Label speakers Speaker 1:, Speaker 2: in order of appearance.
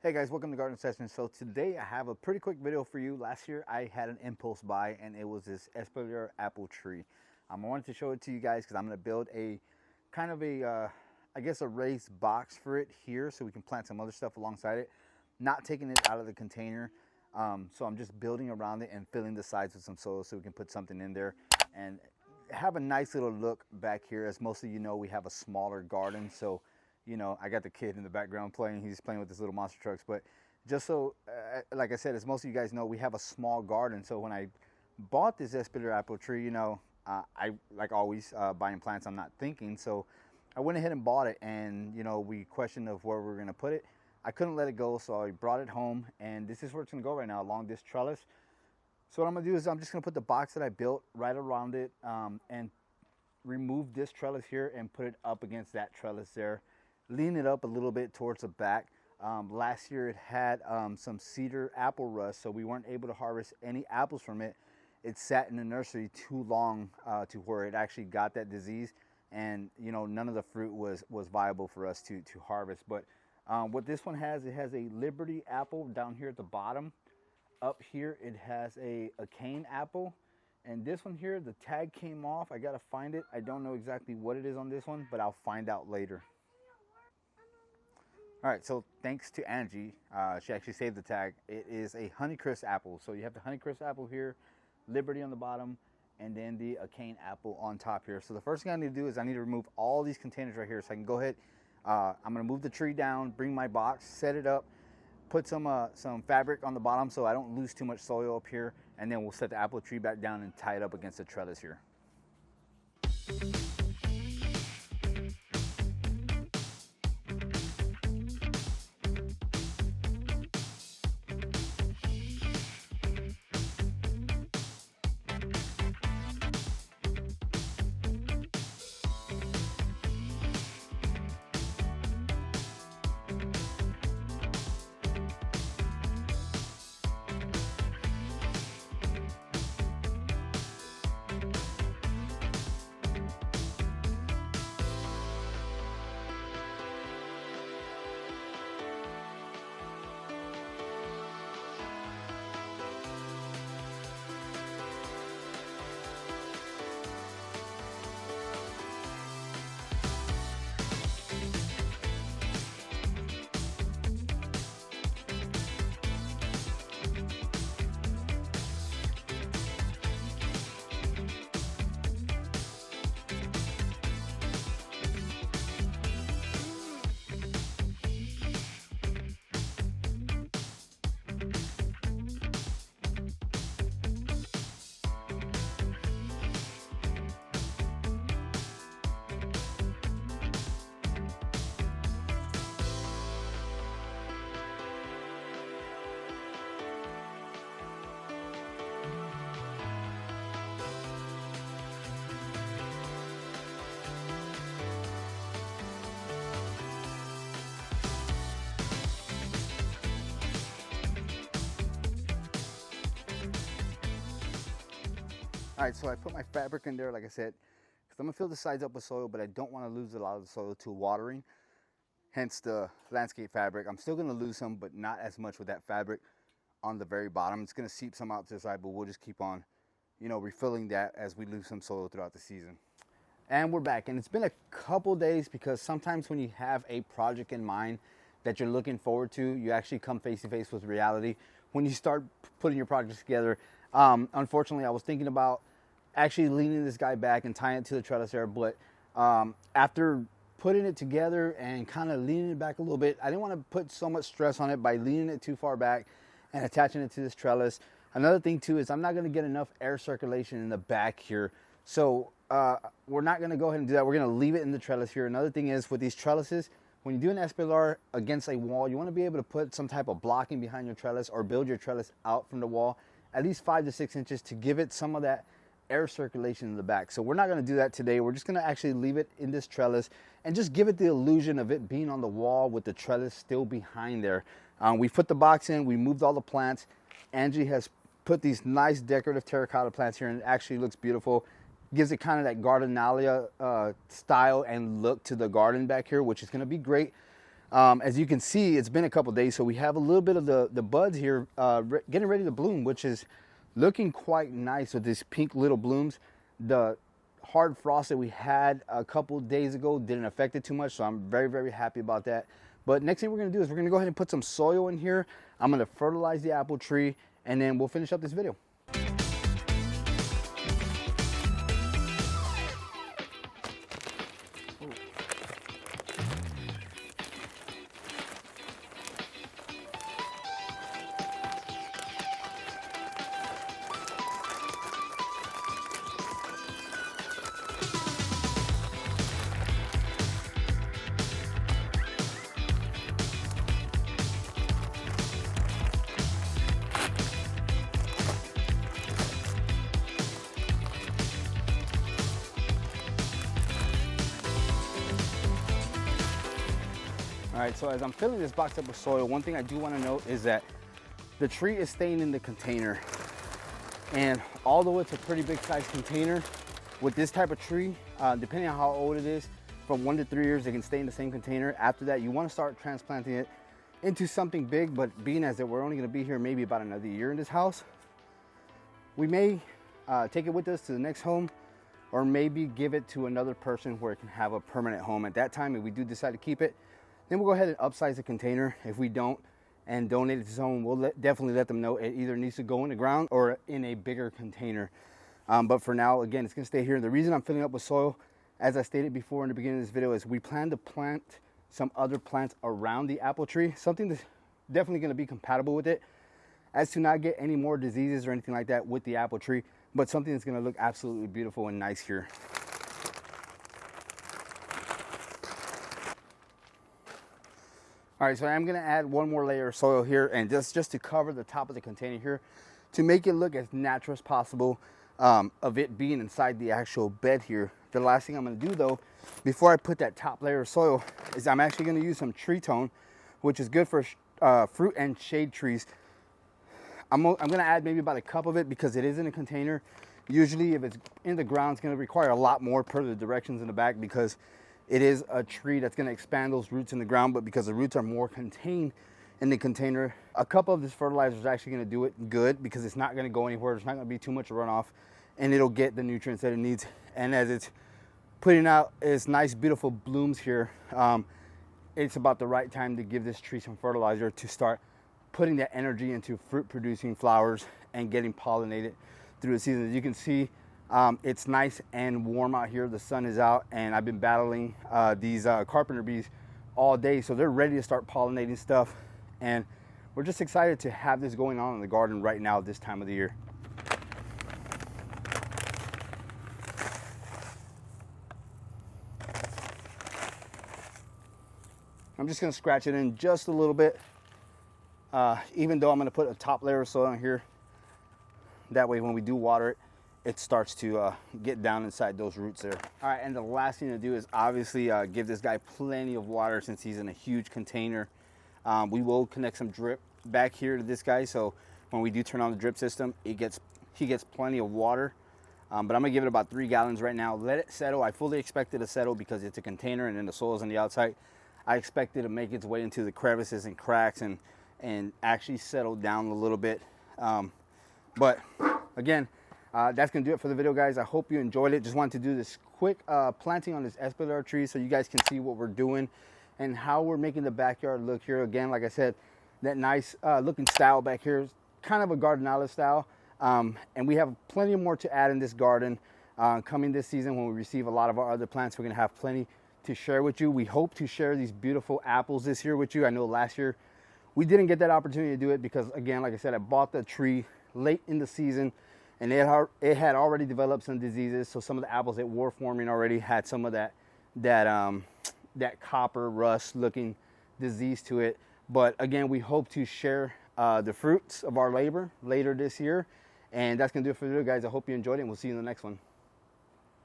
Speaker 1: Hey guys, welcome to GardenObsessions. So today I have a pretty quick video for you. Last year I had an impulse buy and it was this Espalier Apple Tree. I wanted to show it to you guys because I'm going to build a kind of a, I guess a raised box for it here so we can plant some other stuff alongside it. Not taking it out of the container. So I'm just building around it and filling the sides with some soil so we can put something in there and have a nice little look back here. As most of you know, we have a smaller garden, so you know, I got the kid in the background playing. He's playing with his little monster trucks. But just so, like I said, as most of you guys know, we have a small garden. So when I bought this Espalier Apple Tree, you know, I, like always, buying plants, I'm not thinking. So I went ahead and bought it. And, you know, we questioned of where we were going to put it. I couldn't let it go, so I brought it home. And this is where it's going to go right now, along this trellis. So what I'm going to do is I'm just going to put the box that I built right around it and remove this trellis here and put it up against that trellis there. Lean it up a little bit towards the back. Last year it had some cedar apple rust, so we weren't able to harvest any apples from it. It sat in the nursery too long to where it actually got that disease, and you know, none of the fruit was viable for us to harvest. But what this one has, it has a Liberty apple down here at the bottom. Up here it has a cane apple, and this one here, the tag came off. I gotta find it. I don't know exactly what it is on this one, but I'll find out later. All right, so thanks to Angie, she actually saved the tag. It is a Honeycrisp apple. So you have the Honeycrisp apple here, Liberty on the bottom, and then the cane apple on top here. So the first thing I need to do is I need to remove all these containers right here so I can go ahead. I'm gonna move the tree down, bring my box, set it up, put some fabric on the bottom so I don't lose too much soil up here, and then we'll set the apple tree back down and tie it up against the trellis here. All right, so I put my fabric in there, like I said, because I'm gonna fill the sides up with soil, but I don't want to lose a lot of the soil to watering, hence the landscape fabric. I'm still gonna lose some, but not as much with that fabric on the very bottom. It's gonna seep some out to the side, but we'll just keep on, you know, refilling that as we lose some soil throughout the season. And we're back, and it's been a couple days because sometimes when you have a project in mind that you're looking forward to, you actually come face to face with reality. When you start putting your projects together, unfortunately, I was thinking about actually leaning this guy back and tying it to the trellis there, but after putting it together and kind of leaning it back a little bit, I didn't want to put so much stress on it by leaning it too far back and attaching it to this trellis. Another thing too is I'm not going to get enough air circulation in the back here, so we're not going to go ahead and do that. We're going to leave it in the trellis here. Another thing is with these trellises, when you do an Espalier against a wall, you want to be able to put some type of blocking behind your trellis or build your trellis out from the wall at least 5 to 6 inches to give it some of that air circulation in the back. So we're not going to do that today. We're just going to actually leave it in this trellis and just give it the illusion of it being on the wall with the trellis still behind there. We put the box in, we moved all the plants. Angie has put these nice decorative terracotta plants here, and it actually looks beautiful. Gives it kind of that Gardenalia style and look to the garden back here, which is going to be great. As you can see, it's been a couple days, so we have a little bit of the buds here getting ready to bloom, which is looking quite nice with these pink little blooms. The hard frost that we had a couple days ago didn't affect it too much, so I'm very, very happy about that. But next thing we're going to do is we're going to go ahead and put some soil in here. I'm going to fertilize the apple tree, and then we'll finish up this video. All right, so as I'm filling this box up with soil, one thing I do want to note is that the tree is staying in the container. And although it's a pretty big size container, with this type of tree, depending on how old it is, from 1 to 3 years, it can stay in the same container. After that, you want to start transplanting it into something big, but being as that we're only going to be here maybe about another year in this house, we may take it with us to the next home, or maybe give it to another person where it can have a permanent home. At that time, if we do decide to keep it, then we'll go ahead and upsize the container. If we don't and donate it to someone, we'll definitely let them know it either needs to go in the ground or in a bigger container. But for now, again, it's gonna stay here. The reason I'm filling up with soil, as I stated before in the beginning of this video, is we plan to plant some other plants around the apple tree, something that's definitely gonna be compatible with it, as to not get any more diseases or anything like that with the apple tree, but something that's gonna look absolutely beautiful and nice here. All right, so I'm gonna add one more layer of soil here, and just to cover the top of the container here, to make it look as natural as possible of it being inside the actual bed here. The last thing I'm gonna do though, before I put that top layer of soil, is I'm actually gonna use some tree tone, which is good for fruit and shade trees. I'm gonna add maybe about a cup of it because it is in a container. Usually if it's in the ground, it's gonna require a lot more per the directions in the back, because it is a tree that's going to expand those roots in the ground, but because the roots are more contained in the container, a cup of this fertilizer is actually going to do it good, because it's not going to go anywhere. There's not going to be too much runoff, and it'll get the nutrients that it needs. And as it's putting out its nice, beautiful blooms here, it's about the right time to give this tree some fertilizer to start putting that energy into fruit-producing flowers and getting pollinated through the season. As you can see, it's nice and warm out here. The sun is out, and I've been battling these carpenter bees all day, so they're ready to start pollinating stuff, and we're just excited to have this going on in the garden right now this time of the year. I'm just going to scratch it in just a little bit, even though I'm going to put a top layer of soil on here. That way when we do water it, it starts to get down inside those roots there. All right, and the last thing to do is obviously give this guy plenty of water, since he's in a huge container. We will connect some drip back here to this guy, so when we do turn on the drip system, he gets plenty of water. But I'm gonna give it about 3 gallons right now. Let it settle. I fully expect it to settle because it's a container and then the soil's on the outside. I expect it to make its way into the crevices and cracks and actually settle down a little bit. But again, that's gonna do it for the video, guys. I hope you enjoyed it. Just wanted to do this quick planting on this Espalier tree so you guys can see what we're doing and how we're making the backyard look here. Again, like I said, that nice looking style back here is kind of a GardenObsessions style. And we have plenty more to add in this garden coming this season. When we receive a lot of our other plants, we're gonna have plenty to share with you. We hope to share these beautiful apples this year with you. I know last year we didn't get that opportunity to do it because, again, like I said, I bought the tree late in the season, and it had already developed some diseases. So some of the apples that were forming already had some of that copper rust looking disease to it. But again, we hope to share the fruits of our labor later this year. And that's gonna do it for the video, guys. I hope you enjoyed it, and we'll see you in the next one.